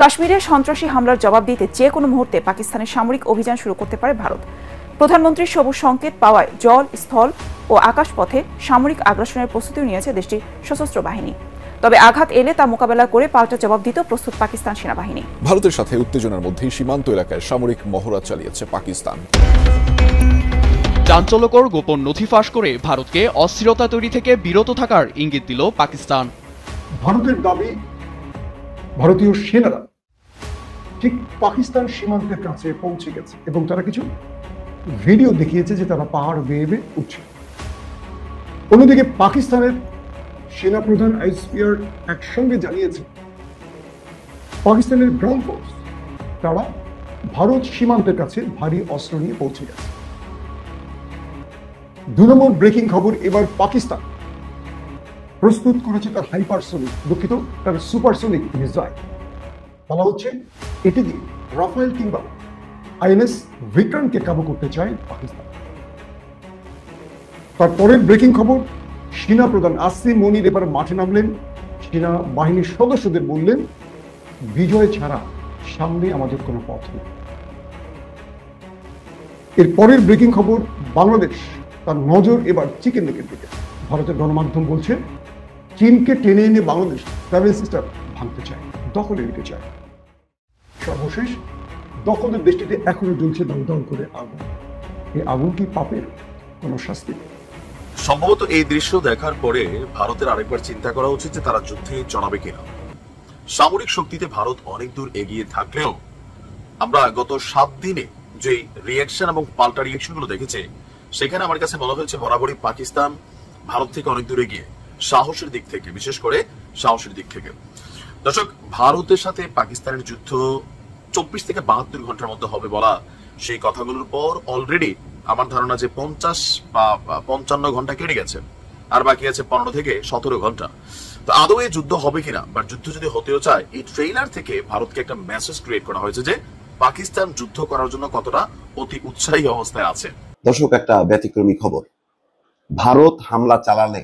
কাশ্মীরে সন্ত্রাসী হামলার জবাব দিতে যে কোনো মুহূর্তে পাকিস্তানের সামরিক অভিযান শুরু করতে পারে ভারত। প্রধানমন্ত্রীর সবুজ সংকেত পাওয়ায় জল, স্থল ও আকাশপথে সামরিক আগ্রাসনের প্রস্তুতিও নিয়েছে দেশটির সশস্ত্র বাহিনী। তবে আঘাত এলে তা মোকাবেলা করে পাল্টা জবাব দিতেও প্রস্তুত পাকিস্তান সেনাবাহিনী। ভারতের সাথে উত্তেজনার মধ্যেই সীমান্ত এলাকায় সামরিক মহড়া চালিয়েছে পাকিস্তান। চাঞ্চল্যকর গোপন নথি ফাঁস করে ভারতকে অস্থিরতা তৈরি থেকে বিরত থাকার ইঙ্গিত দিল পাকিস্তান। ভারতের দাবি, ভারতীয় সেনারা ঠিক পাকিস্তান সীমান্তের কাছে পৌঁছে গেছে এবং তারা কিছু ভিডিও দেখিয়েছে যে তারা পাহাড় বেয়ে বেয়ে উঠছে। অন্যদিকে পাকিস্তানের সেনাপ্রধান আইএসপিআর একসঙ্গে জানিয়েছে পাকিস্তানের গ্রাউন্ড ফোর্স তারা ভারত সীমান্তের কাছে ভারী অস্ত্র নিয়ে পৌঁছে গেছে। 2 নম্বর ব্রেকিং খবর, এবার পাকিস্তান প্রস্তুত করেছে তার তার সুপারসোনিক মিসাইল। বলা হচ্ছে এটি দিয়ে রাফায়েল কিংবা আইএনএস ভিক্রান্তকে কাবু করতে চায় পাকিস্তান। তারপরের ব্রেকিং খবর, সেনা প্রধান আসিম মনির এবার মাঠে নামলেন। সেনা বাহিনীর সদস্যদের বললেন, বিজয় ছাড়া সামনে আমাদের কোনো পথ নেই। এর পরের ব্রেকিং খবর, বাংলাদেশ তার নজর এবার চিকেন নেকের দিকে। ভারতের গণমাধ্যম বলছে চীনকে টেনে এনে বাংলাদেশ 7 সিস্টার ভাঙতে চায়, দখলে নিতে চায়। সর্বশেষ, দখলের দেশটিতে এখনো জ্বলছে দাউ দাউ করে আগুন। এই আগুন কি পাপের কোনো শাস্তি? সম্ভবত এই দৃশ্য দেখার পরে ভারতের আরেকবার চিন্তা করা উচিত যে তারা যুদ্ধে জড়াবে কিনা। সামরিক শক্তিতে ভারত অনেক দূর এগিয়ে থাকলেও আমরা গত 7 দিনে যে রিয়াকশন এবং পাল্টা রিয়াকশন গুলো দেখেছি, সেখানে আমার কাছে মনে হয়েছে বরাবরই পাকিস্তান ভারত থেকে অনেক দূর এগিয়ে, সাহসের দিক থেকে, বিশেষ করে সাহসের দিক থেকে। দর্শক, ভারতের সাথে পাকিস্তানের যুদ্ধ 24 থেকে 72 ঘন্টার মধ্যে হবে বলা সেই কথাগুলোর পর অলরেডি আমার ধারণা যে 50 বা 55 ঘন্টা কেটে গেছে, আর বাকি আছে 15 থেকে 17 ঘন্টা। তো আদৌ এই যুদ্ধ হবে কিনা, বা যুদ্ধ যদি হতেও চায়, এই ট্রেইলার থেকে ভারতকে একটা মেসেজ ক্রিয়েট করা হয়েছে যে পাকিস্তান যুদ্ধ করার জন্য কতটা অতি উৎসাহী অবস্থায় আছে। দর্শক, একটা ব্যতিক্রমী খবর, ভারত হামলা চালালে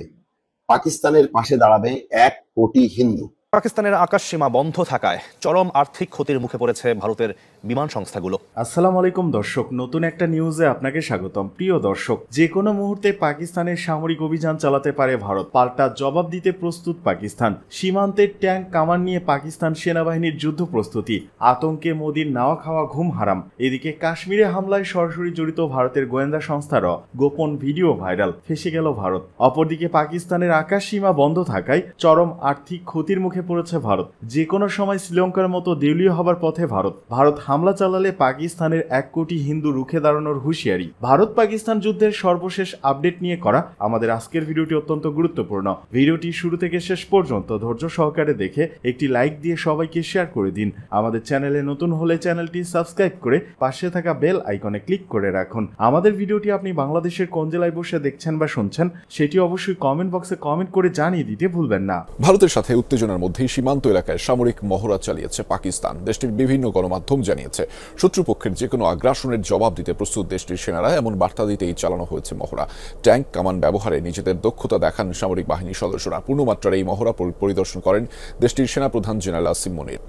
পাকিস্তানের পাশে দাঁড়াবে 1 কোটি হিন্দু। পাকিস্তানের আকাশ সীমা বন্ধ থাকায় চরম আর্থিক ক্ষতির মুখে পড়েছে ভারতের বিমান সংস্থাগুলো। আসসালামু আলাইকুম দর্শক, নতুন একটা নিউজে আপনাকে স্বাগতম। প্রিয় দর্শক, যে কোনো মুহূর্তে পাকিস্তানের সামরিক অভিযান চালাতে পারে ভারত, পাল্টা জবাব দিতে প্রস্তুত পাকিস্তান। সীমান্তের ট্যাঙ্ক কামান নিয়ে পাকিস্তান সেনাবাহিনীর যুদ্ধ প্রস্তুতি, আতঙ্কে মোদির নাওয়া খাওয়া ঘুম হারাম। এদিকে কাশ্মীরে হামলায় সরাসরি জড়িত ভারতের গোয়েন্দা সংস্থারও গোপন ভিডিও ভাইরাল, ফেসে গেল ভারত। অপরদিকে পাকিস্তানের আকাশ সীমা বন্ধ থাকায় চরম আর্থিক ক্ষতির মুখে পড়েছে ভারত। যে কোনো সময় শ্রীলঙ্কার মতো দেউলিয়া হবার পথে ভারত হামলা চালালে পাকিস্তানের 1 কোটি হিন্দু রুখে দাঁড়ানোর হুঁশিয়ারি। ভারত পাকিস্তান যুদ্ধের সর্বশেষ আপডেট নিয়ে করা আমাদের আজকের ভিডিওটি অত্যন্ত গুরুত্বপূর্ণ। ভিডিওটি শুরু থেকে শেষ পর্যন্ত ধৈর্য সহকারে দেখে একটি লাইক দিয়ে সবাইকে শেয়ার করে দিন। আমাদের চ্যানেলে নতুন হলে চ্যানেলটি সাবস্ক্রাইব করে পাশে থাকা বেল আইকনে ক্লিক করে রাখুন। আমাদের ভিডিওটি আপনি বাংলাদেশের কোন জেলায় বসে দেখছেন বা শুনছেন সেটি অবশ্যই কমেন্ট বক্সে কমেন্ট করে জানিয়ে দিতে ভুলবেন না। ভারতের সাথে উত্তেজনার মধ্যেই সীমান্ত এলাকায় সামরিক মহড়া চালিয়েছে পাকিস্তান। দেশটির বিভিন্ন গণমাধ্যম জানিয়েছে শত্রুপক্ষের যে কোনো আগ্রাসনের জবাব দিতে প্রস্তুত দেশটির সেনারা। এমন বার্তা দিতেই চালানো হয়েছে মহড়া। ট্যাঙ্ক কামান ব্যবহারে নিজেদের দক্ষতা দেখান সামরিক বাহিনীর সদস্যরা। পূর্ণমাত্রার এই মহড়া পরিদর্শন করেন দেশটির সেনাপ্রধান জেনারেল আসিম মনির।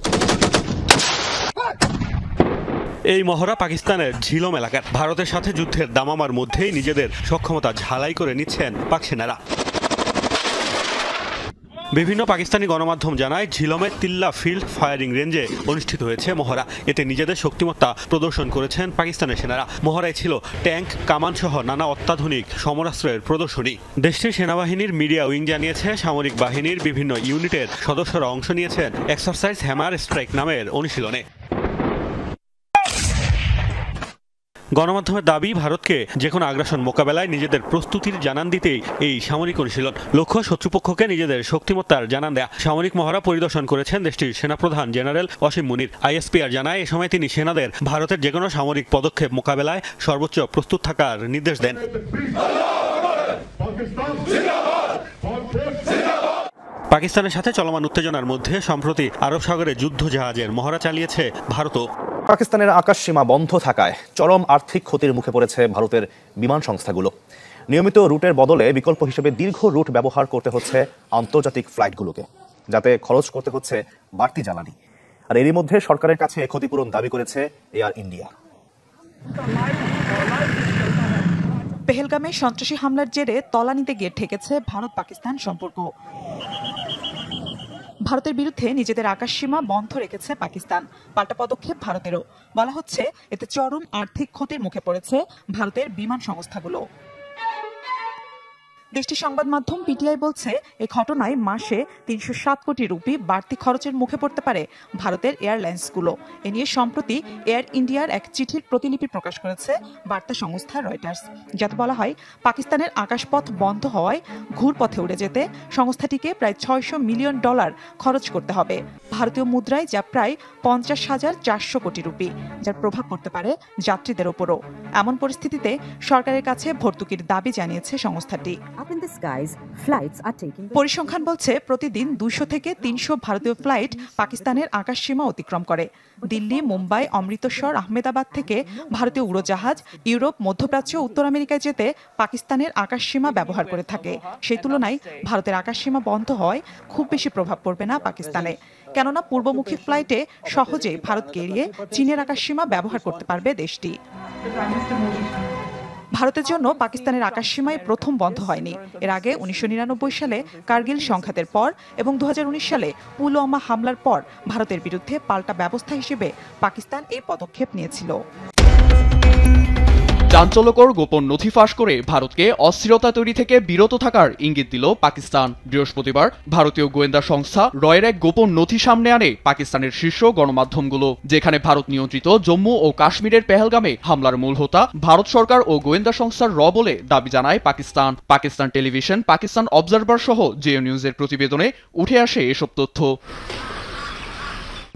এই মহড়া পাকিস্তানের ঝিলম এলাকার। ভারতের সাথে যুদ্ধের দামামার মধ্যেই নিজেদের সক্ষমতা ঝালাই করে নিচ্ছেন পাক সেনারা। বিভিন্ন পাকিস্তানি গণমাধ্যম জানায় ঝিলমের তিল্লা ফিল্ড ফায়ারিং রেঞ্জে অনুষ্ঠিত হয়েছে মহড়া। এতে নিজেদের শক্তিমত্তা প্রদর্শন করেছেন পাকিস্তানের সেনারা। মহড়ায় ছিল ট্যাঙ্ক, কামান সহ নানা অত্যাধুনিক সমরাস্ত্রের প্রদর্শনী। দেশটির সেনাবাহিনীর মিডিয়া উইং জানিয়েছে সামরিক বাহিনীর বিভিন্ন ইউনিটের সদস্যরা অংশ নিয়েছেন এক্সারসাইজ হ্যামার স্ট্রাইক নামের অনুশীলনে। গণমাধ্যমের দাবি, ভারতকে যে কোনো আগ্রাসন মোকাবেলায় নিজেদের প্রস্তুতির জানান দিতেই এই সামরিক অনুশীলন। লক্ষ্য শত্রুপক্ষকে নিজেদের শক্তিমত্তার জানান দেয়া। সামরিক মহড়া পরিদর্শন করেছেন দেশটির সেনাপ্রধান জেনারেল অসীম মুনির। আইএসপিআর জানায়, এ সময় তিনি সেনাদের ভারতের যে কোনো সামরিক পদক্ষেপ মোকাবেলায় সর্বোচ্চ প্রস্তুত থাকার নির্দেশ দেন। পাকিস্তানের সাথে চলমান উত্তেজনার মধ্যে সম্প্রতি আরব সাগরে যুদ্ধ জাহাজের মহড়া চালিয়েছে ভারতও। পাকিস্তানের আকাশ সীমা বন্ধ থাকায় চরম আর্থিক ক্ষতির মুখে পড়েছে ভারতের বিমান সংস্থাগুলো। নিয়মিত রুটের বদলে বিকল্প হিসেবে দীর্ঘ রুট ব্যবহার করতে হচ্ছে আন্তর্জাতিক ফ্লাইটগুলোকে, যাতে খরচ করতে হচ্ছে বাড়তি জ্বালানি। আর এরই মধ্যে সরকারের কাছে ক্ষতিপূরণ দাবি করেছে এয়ার ইন্ডিয়া। পেহেলগামে সন্ত্রাসী হামলার জেরে তলানিতে গিয়ে ঠেকেছে ভারত পাকিস্তান সম্পর্ক। ভারতের বিরুদ্ধে নিজেদের আকাশসীমা বন্ধ রেখেছে পাকিস্তান। পাল্টা পদক্ষেপ ভারতেরও। বলা হচ্ছে এতে চরম আর্থিক ক্ষতির মুখে পড়েছে ভারতের বিমান সংস্থাগুলো। দেশটির সংবাদ মাধ্যম পিটিআই বলছে এই ঘটনায় মাসে ৩০৭ কোটি রুপি বাড়তি খরচের মুখে পড়তে পারে ভারতের এয়ারলাইন্সগুলো। এ নিয়ে সম্প্রতি এয়ার ইন্ডিয়ার এক চিঠির প্রতিলিপি প্রকাশ করেছে বার্তা সংস্থা রয়টার্স, যাতে বলা হয় পাকিস্তানের আকাশপথ বন্ধ হওয়ায় ঘুরপথে উড়ে যেতে সংস্থাটিকে প্রায় $৬০০ মিলিয়ন খরচ করতে হবে, ভারতীয় মুদ্রায় যা প্রায় ৫০,৪০০ কোটি রুপি, যার প্রভাব পড়তে পারে যাত্রীদের ওপরও। এমন পরিস্থিতিতে সরকারের কাছে ভর্তুকির দাবি জানিয়েছে সংস্থাটি। পরিসংখ্যান বলছে প্রতিদিন ২০০ থেকে ৩০০ ভারতীয় ফ্লাইট পাকিস্তানের আকাশসীমা অতিক্রম করে। দিল্লি, মুম্বাই, অমৃতসর, আহমেদাবাদ থেকে ভারতীয় উড়োজাহাজ ইউরোপ, মধ্যপ্রাচ্য, উত্তর আমেরিকায় যেতে পাকিস্তানের আকাশসীমা ব্যবহার করে থাকে। সেই তুলনায় ভারতের আকাশসীমা বন্ধ হওয়ায় খুব বেশি প্রভাব পড়বে না পাকিস্তানে, কেননা পূর্বমুখী ফ্লাইটে সহজেই ভারতকে এড়িয়ে চীনের আকাশসীমা ব্যবহার করতে পারবে দেশটি। ভারতের জন্য পাকিস্তানের আকাশসীমায় প্রথম বন্ধ হয়নি। এর আগে ১৯৯৯ সালে কার্গিল সংঘাতের পর এবং ২০১৯ সালে পুলওয়ামা হামলার পর ভারতের বিরুদ্ধে পাল্টা ব্যবস্থা হিসেবে পাকিস্তান এই পদক্ষেপ নিয়েছিল। চাঞ্চল্যকর গোপন নথি ফাঁস করে ভারতকে অস্থিরতা তৈরি থেকে বিরত থাকার ইঙ্গিত দিল পাকিস্তান। বৃহস্পতিবার ভারতীয় গোয়েন্দা সংস্থা রয়ের এক গোপন নথি সামনে আনে পাকিস্তানের শীর্ষ গণমাধ্যমগুলো, যেখানে ভারত নিয়ন্ত্রিত জম্মু ও কাশ্মীরের পেহেলগামে হামলার মূল হোতা ভারত সরকার ও গোয়েন্দা সংস্থার র বলে দাবি জানায় পাকিস্তান। পাকিস্তান টেলিভিশন, পাকিস্তান অবজারভার সহ জিও নিউজের প্রতিবেদনে উঠে আসে এসব তথ্য।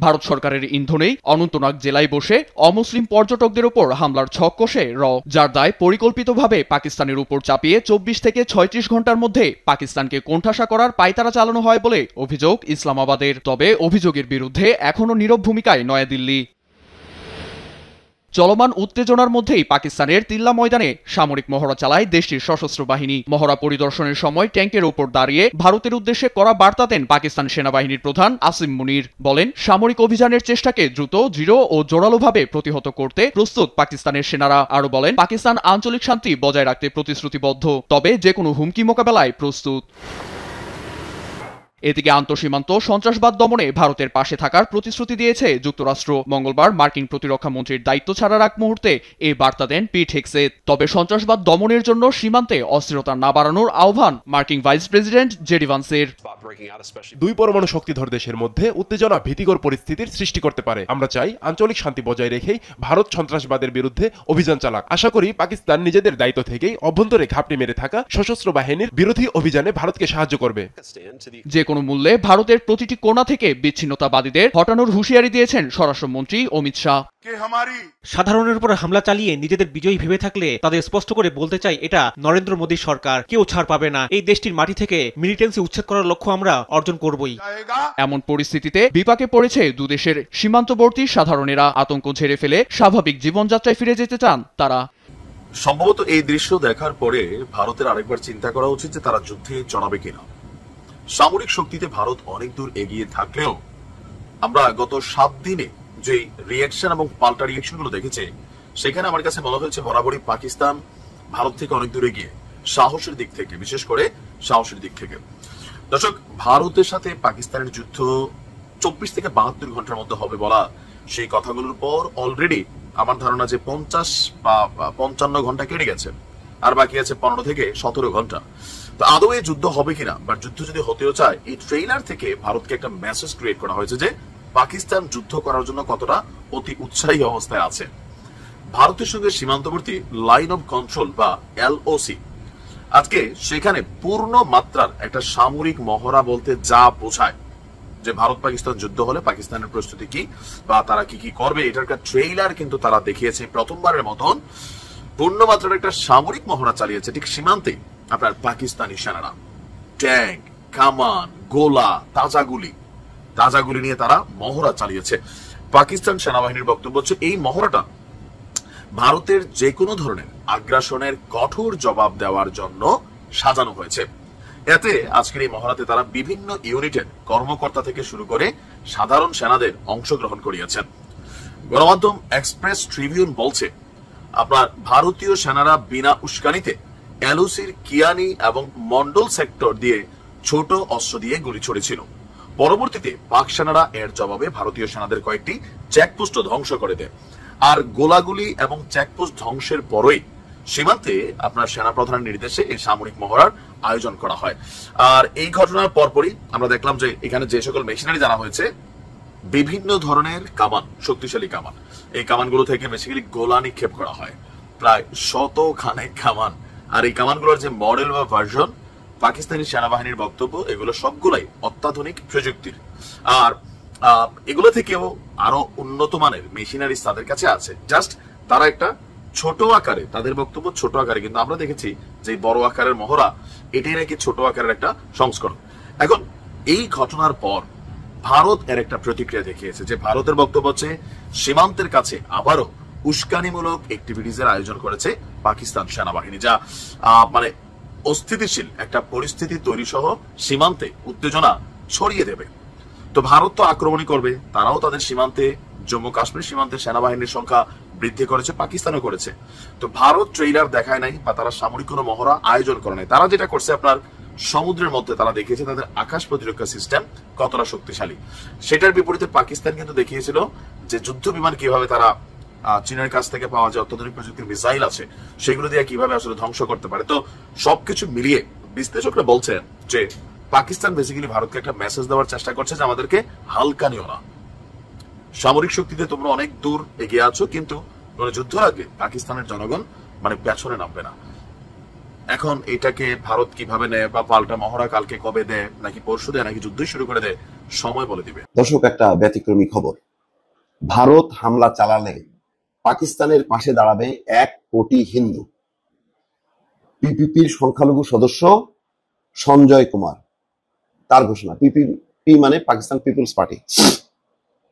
ভারত সরকারের ইন্ধনেই অনন্তনাগ জেলায় বসে অমুসলিম পর্যটকদের উপর হামলার ছক কষে র, যার দায় পরিকল্পিতভাবে পাকিস্তানের উপর চাপিয়ে ২৪ থেকে ৩৬ ঘন্টার মধ্যে পাকিস্তানকে কোণঠাসা করার পায়তারা চালানো হয় বলে অভিযোগ ইসলামাবাদের। তবে অভিযোগের বিরুদ্ধে এখনও নীরব ভূমিকায় নয়াদিল্লি। চলমান উত্তেজনার মধ্যেই পাকিস্তানের তিল্লা ময়দানে সামরিক মহড়া চালায় দেশটির সশস্ত্র বাহিনী। মহড়া পরিদর্শনের সময় ট্যাঙ্কের ওপর দাঁড়িয়ে ভারতের উদ্দেশ্যে করা বার্তা দেন পাকিস্তান সেনাবাহিনীর প্রধান আসিম মুনির। বলেন, সামরিক অভিযানের চেষ্টাকে দ্রুত, দৃঢ় ও জোরালোভাবে প্রতিহত করতে প্রস্তুত পাকিস্তানের সেনারা। আরও বলেন, পাকিস্তান আঞ্চলিক শান্তি বজায় রাখতে প্রতিশ্রুতিবদ্ধ, তবে যে কোনো হুমকি মোকাবেলায় প্রস্তুত। এদিকে আন্তঃসীমান্ত সন্ত্রাসবাদ দমনে ভারতের পাশে থাকার প্রতিশ্রুতি দিয়েছে যুক্তরাষ্ট্র। মঙ্গলবার মার্কিন প্রতিরক্ষা মন্ত্রীর দায়িত্ব ছাড়ার আগ মুহূর্তে এই বার্তা দেন পিট হেগসেথ। তবে সন্ত্রাসবাদ দমনের জন্য সীমান্তে অস্থিরতা না বাড়ানোর আহ্বান মার্কিন ভাইস প্রেসিডেন্ট জেডি ভান্সের। দুই পরমাণু শক্তিধর দেশের মধ্যে উত্তেজনা ভীতিকর পরিস্থিতির সৃষ্টি করতে পারে। আমরা চাই আঞ্চলিক শান্তি বজায় রেখেই ভারত সন্ত্রাসবাদের বিরুদ্ধে অভিযান চালাক। আশা করি পাকিস্তান নিজেদের দায়িত্ব থেকেই অভ্যন্তরে ঘাপটি মেরে থাকা সশস্ত্র বাহিনীর বিরোধী অভিযানে ভারতকে সাহায্য করবে। যে কোনো মূল্যে ভারতের প্রতিটি কোণা থেকে বিচ্ছিন্নতাবাদীদের হটানোর হুঁশিয়ারি দিয়েছেন স্বরাষ্ট্রমন্ত্রী অমিত শাহ। সাধারণের উপর হামলা চালিয়ে নিজেদের বিজয়ী ভেবে থাকলে তাদের স্পষ্ট করে বলতে চাই, এটা নরেন্দ্র মোদী সরকার, কেউ ছাড় পাবে না। এই দেশটির মাটি থেকে মিলিটেন্সি উচ্ছেদ করার লক্ষ্য আমরা অর্জন করবই। এমন পরিস্থিতিতে বিপাকে পড়েছে দুদেশের সীমান্তবর্তী সাধারণেরা। আতঙ্ক ঝেড়ে ফেলে স্বাভাবিক জীবনযাত্রায় ফিরে যেতে চান তারা। সম্ভবত এই দৃশ্য দেখার পরে ভারতের আরেকবার চিন্তা করা উচিত যে তারা যুদ্ধে জড়াবে কিনা। সামরিক শক্তিতে ভারত অনেক দূর এগিয়ে থাকলেও আমরা গত ৭ দিনে যে রিয়াকশন এবং পাল্টা রিয়াকশন গুলো দেখেছি, সেখানে আমার কাছে মনে হয়েছে বরাবরই পাকিস্তান ভারত থেকে অনেক দূর এগিয়ে, সাহসের দিক থেকে, বিশেষ করে সাহসের দিক থেকে। দর্শক, ভারতের সাথে পাকিস্তানের যুদ্ধ ২৪ থেকে ৭২ ঘন্টার মধ্যে হবে বলা সেই কথাগুলোর পর অলরেডি আমার ধারণা যে ৫০ বা ৫৫ ঘন্টা কেটে গেছে, আর বাকি আছে ১৫ থেকে ১৭ ঘন্টা। তো আদৌ এই যুদ্ধ হবে কিনা, বা যুদ্ধ যদি হতেও চায়, এই ট্রেইলার থেকে ভারতকে একটা মেসেজ ক্রিয়েট করা হয়েছে যে পাকিস্তান যুদ্ধ করার জন্য কতটা অতি উৎসাহী অবস্থায় আছে। ভারতের সঙ্গে সীমান্তবর্তী লাইন অফ কন্ট্রোল বা এলওসি, আজকে সেখানে পূর্ণ মাত্রার একটা সামরিক মহড়া বলতে যা বোঝায়, যে ভারত পাকিস্তান যুদ্ধ হলে পাকিস্তানের প্রস্তুতি কি বা তারা কি কি করবে, এটার একটা ট্রেইলার কিন্তু তারা দেখিয়েছে। প্রথমবারের মতন পূর্ণমাত্রার একটা সামরিক মহড়া চালিয়েছে ঠিক সীমান্তে আপনার পাকিস্তানি সেনারা। ট্যাঙ্ক, কামান, গোলা, তাজাগুলি নিয়ে তারা মহড়া চালিয়েছে। পাকিস্তান সেনাবাহিনীর বক্তব্য হচ্ছে এই মহড়াটা ভারতের যে কোনো ধরনের আগ্রাসনের কঠোর জবাব দেওয়ার জন্য সাজানো হয়েছে। এতে আজকের এই মহড়াতে তারা বিভিন্ন ইউনিটের কর্মকর্তা থেকে শুরু করে সাধারণ সেনাদের অংশগ্রহণ করিয়েছেন। গণমাধ্যম এক্সপ্রেস ট্রিবিউন বলছে, আপনার ভারতীয় সেনারা বিনা উস্কানিতে এলওসির কিয়ানি এবং মন্ডল সেক্টর দিয়ে ছোট অস্ত্র দিয়ে গুলি ছড়েছিল। পরবর্তীতে পাক সেনারা এর জবাবে ভারতীয় সেনাদের কয়েকটি চেকপোস্ট ধ্বংস করে দেয়। আর গোলাগুলি এবং চেকপোস্ট ধ্বংসের পরই সীমান্তে আপনার সেনাপ্রধানের নির্দেশে এই সামরিক মহড়ার আয়োজন করা হয়। আর এই ঘটনার পরপরই আমরা দেখলাম যে এখানে যে সকল মেশিনারি জানা হয়েছে, বিভিন্ন ধরনের কামান, শক্তিশালী কামান, এই কামানগুলো থেকে বেসিক্যালি গোলা নিক্ষেপ করা হয়, প্রায় 100 খানেক কামান। আর এই কামানগুলোর যে মডেল বা ভার্সন, পাকিস্তানি সেনাবাহিনীর বক্তব্য, এগুলো সবগুলাই অত্যাধুনিক প্রযুক্তির। আর এগুলো থেকেও আরো উন্নত মানের মেশিনারিজ তাদের কাছে আছে, জাস্ট তারা একটা ছোট আকারে, তাদের বক্তব্য ছোট আকারে, কিন্তু আমরা দেখেছি যে বড় আকারের মহড়া এটাই নাকি ছোট আকারের একটা সংস্করণ। এখন এই ঘটনার পর ভারত এর একটা প্রতিক্রিয়া দেখিয়েছে, যে ভারতের বক্তব্য হচ্ছে সীমান্তের কাছে আবারও উস্কানিমূলক অ্যাক্টিভিটিজের আয়োজন করেছে পাকিস্তান সেনাবাহিনী, যা মানে অস্থিতিশীল একটা পরিস্থিতি তৈরি সহ সীমান্তে উত্তেজনা ছড়িয়ে দেবে। তো ভারত তো আক্রমণই করবে, তারাও তাদের সীমান্তে, জম্মু কাশ্মীর সীমান্তে সেনাবাহিনীর সংখ্যা বৃদ্ধি করেছে, পাকিস্তানও করেছে। তো ভারত ট্রেইলার দেখায় নাই বা তারা সামরিক কোনো মহড়া আয়োজন করে নাই। তারা যেটা করছে, আপনার সমুদ্রের মধ্যে তারা দেখিয়েছে তাদের আকাশ প্রতিরক্ষা সিস্টেম কতটা শক্তিশালী। সেটার বিপরীতে পাকিস্তান কিন্তু দেখিয়েছিল যে যুদ্ধ বিমান কিভাবে তারা চীনের কাছ থেকে পাওয়া যে অত্যাধুনিক প্রযুক্তির মিসাইল আছে সেগুলো দিয়ে কিভাবে আসলে ধ্বংস করতে পারে। তো সবকিছু মিলিয়ে বিশ্লেষকরা বলছেন যে পাকিস্তান বেসিক্যালি ভারতকে একটা মেসেজ দেওয়ার চেষ্টা করছে যে আমাদেরকে হালকা নিও না, সামরিক শক্তিতে তোমরা অনেক দূর এগিয়ে আছো, কিন্তু যুদ্ধ আগে পাকিস্তানের জনগণ মানে পেছনে নামবে না। এখন এটাকে ভারত কিভাবে নেয় বা পাল্টা মহড়া কালকে কবে দেয়, নাকি পরশু দেয়, নাকি যুদ্ধই শুরু করে দেয়, সময় বলে দিবে। দর্শক, একটা ব্যতিক্রমী খবর। ভারত হামলা চালালে পাকিস্তানের পাশে দাঁড়াবে 1 কোটি হিন্দু। পিপিপির সংখ্যালঘু সদস্য সঞ্জয় কুমার তার ঘোষণা। পিপিপি মানে পাকিস্তান পিপলস পার্টি,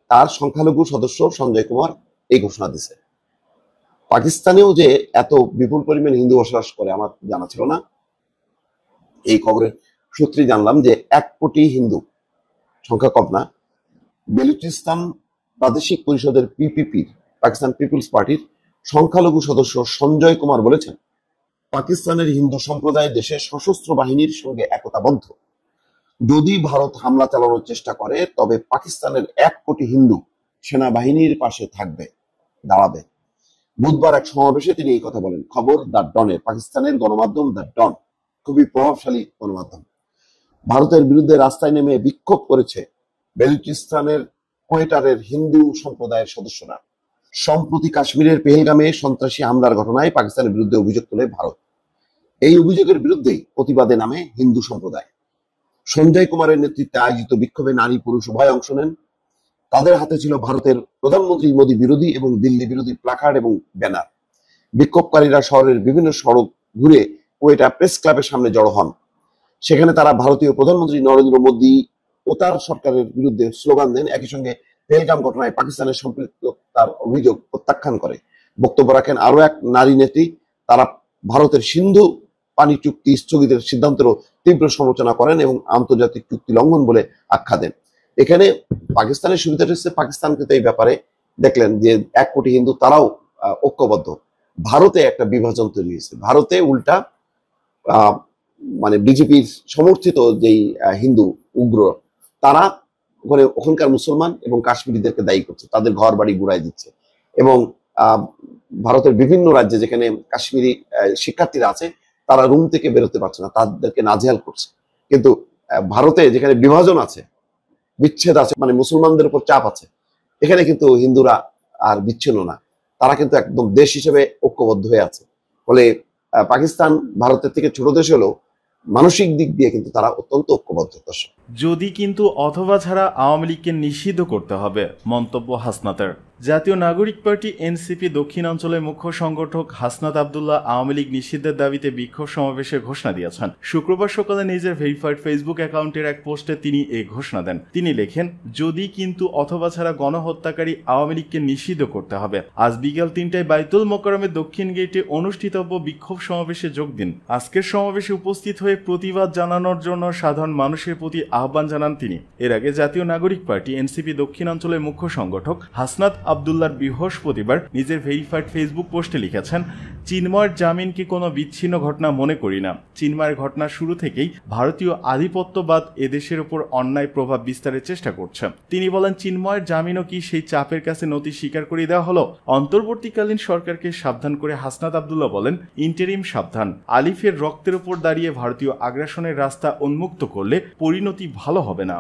তার সংখ্যালঘু সদস্য সঞ্জয় কুমার এই ঘোষণা দিছে। পাকিস্তানেও যে এত বিপুল পরিমাণ হিন্দু বসবাস করে আমার জানা ছিল না। এই খবরের সূত্রে জানলাম যে 1 কোটি হিন্দু, সংখ্যা কম না। বেলুচিস্তান প্রাদেশিক পরিষদের পিপিপির, পাকিস্তান পিপলস পার্টির সংখ্যালঘু সদস্য সঞ্জয় কুমার বলেছেন, পাকিস্তানের হিন্দু সম্প্রদায় দেশের সশস্ত্র বাহিনীর সঙ্গে একতাবদ্ধ। যদি ভারত হামলা চালানোর চেষ্টা করে তবে পাকিস্তানের 1 কোটি হিন্দু সেনাবাহিনীর পাশে থাকবে, দাঁড়াবে। বুধবার এক সমাবেশে তিনি এই কথা বলেন। খবর দ্য ডনের, পাকিস্তানের গণমাধ্যম দ্য ডন, খুবই প্রভাবশালী গণমাধ্যম। ভারতের বিরুদ্ধে রাস্তায় নেমে বিক্ষোভ করেছে বেলুচিস্তানের কোয়েটারের হিন্দু সম্প্রদায়ের সদস্যরা। সম্প্রতি কাশ্মীরের পেহেলগামে সন্ত্রাসী হামলার ঘটনায় পাকিস্তানের বিরুদ্ধে অভিযোগ তোলে ভারত। এই অভিযোগের বিরুদ্ধেই প্রতিবাদে নামে হিন্দু সম্প্রদায়। সঞ্জয় কুমারের নেতৃত্বে আয়োজিত বিক্ষোভে নারী পুরুষ উভয় অংশ নেন। তাদের হাতে ছিল ভারতের প্রধানমন্ত্রী মোদী বিরোধী এবং দিল্লি বিরোধী প্লাকার্ড এবং ব্যানার। বিক্ষোভকারীরা শহরের বিভিন্ন সড়ক ঘুরে কোয়েটা প্রেস ক্লাবের সামনে জড়ো হন। সেখানে তারা ভারতীয় প্রধানমন্ত্রী নরেন্দ্র মোদী ও তার সরকারের বিরুদ্ধে স্লোগান দেন। একই সঙ্গে পেহেলগাম ঘটনায় পাকিস্তানের সম্পৃক্ততার অভিযোগ প্রত্যাখ্যান করে। বক্তব্য রাখেন আরো এক নারী নেত্রী। তারা ভারতের সিন্ধু পানি চুক্তি স্থগিতের সিদ্ধান্তেরও তীব্র সমালোচনা করেন এবং আন্তর্জাতিক চুক্তি লঙ্ঘন বলে আখ্যা দেন। এখানে পাকিস্তানের সুবিধাটা হচ্ছে, পাকিস্তানকে তো এই ব্যাপারে দেখলেন যে 1 কোটি হিন্দু, তারাও ঐক্যবদ্ধ। ভারতে একটা বিভাজন তৈরি হয়েছে। ভারতে উল্টা মানে বিজেপির সমর্থিত যেই হিন্দু উগ্র, তারা ওখানকার মুসলমান এবং কাশ্মীরিদেরকে দায়ী করছে, তাদের ঘর বাড়ি গুড়াই দিচ্ছে। এবং ভারতের বিভিন্ন রাজ্যে যেখানে কাশ্মীরি শিক্ষার্থীরা আছে, তারা রুম থেকে বেরোতে পারছে না, তাদেরকে নাজেহাল করছে। কিন্তু ভারতে যেখানে বিভাজন আছে, বিচ্ছেদ আছে, মানে মুসলমানদের উপর চাপ আছে, এখানে কিন্তু হিন্দুরা আর বিচ্ছিন্ন না, তারা কিন্তু একদম দেশ হিসেবে ঐক্যবদ্ধ হয়ে আছে। ফলে পাকিস্তান ভারতের থেকে ছোট দেশ হলেও মানসিক দিক দিয়ে কিন্তু তারা অত্যন্ত ঐক্যবদ্ধ। যদি কিন্তু অথবা ছাড়া আওয়ামী লীগকে নিষিদ্ধ করতে হবে, মন্তব্য হাসনাতের। জাতীয় নাগরিক পার্টি এনসিপি দক্ষিণাঞ্চলের মুখ্য সংগঠক হাসনাত আবদুল্লাহ আওয়ামী লীগ নিষিদ্ধের দাবিতে বিক্ষোভ সমাবেশের ঘোষণা দিয়েছেন। শুক্রবার সকালে নিজের ভেরিফাইড ফেসবুক অ্যাকাউন্টের এক পোস্টে তিনি এই ঘোষণা দেন। তিনি লেখেন, যদি কিন্তু অথবা ছাড়া গণহত্যাকারী আওয়ামী লীগকে নিষিদ্ধ করতে হবে। আজ বিকেল 3টায় বাইতুল মোকাররমের দক্ষিণ গেটে অনুষ্ঠিতব্য বিক্ষোভ সমাবেশে যোগ দিন। আজকের সমাবেশে উপস্থিত হয়ে প্রতিবাদ জানানোর জন্য সাধারণ মানুষের প্রতি আহ্বান জানান তিনি। এর আগে জাতীয় নাগরিক পার্টি এনসিপি দক্ষিণাঞ্চলের মুখ্য সংগঠক হাসনাত আবদুল্লাহ বৃহস্পতিবার নিজের ভেরিফাইড ফেসবুক পোস্টে লিখেছেন, চিন্ময়ের জামিনকে কোনো বিচ্ছিন্ন ঘটনা মনে করি না। চিন্ময়ের ঘটনা শুরু থেকেই ভারতীয় আধিপত্যবাদ এদেশের উপর অন্যায় প্রভাব বিস্তারের চেষ্টা করছে। তিনি বলেন, চিন্ময়ের জামিনও কি সেই চাপের কাছে নতি স্বীকার করে দেওয়া হলো? অন্তর্বর্তীকালীন সরকারকে সাবধান করে হাসনাত আবদুল্লাহ বলেন, ইন্টারিম সাবধান। আলিফের রক্তের উপর দাঁড়িয়ে ভারতীয় আগ্রাসনের রাস্তা উন্মুক্ত করলে পরিণতি ভালো হবে না।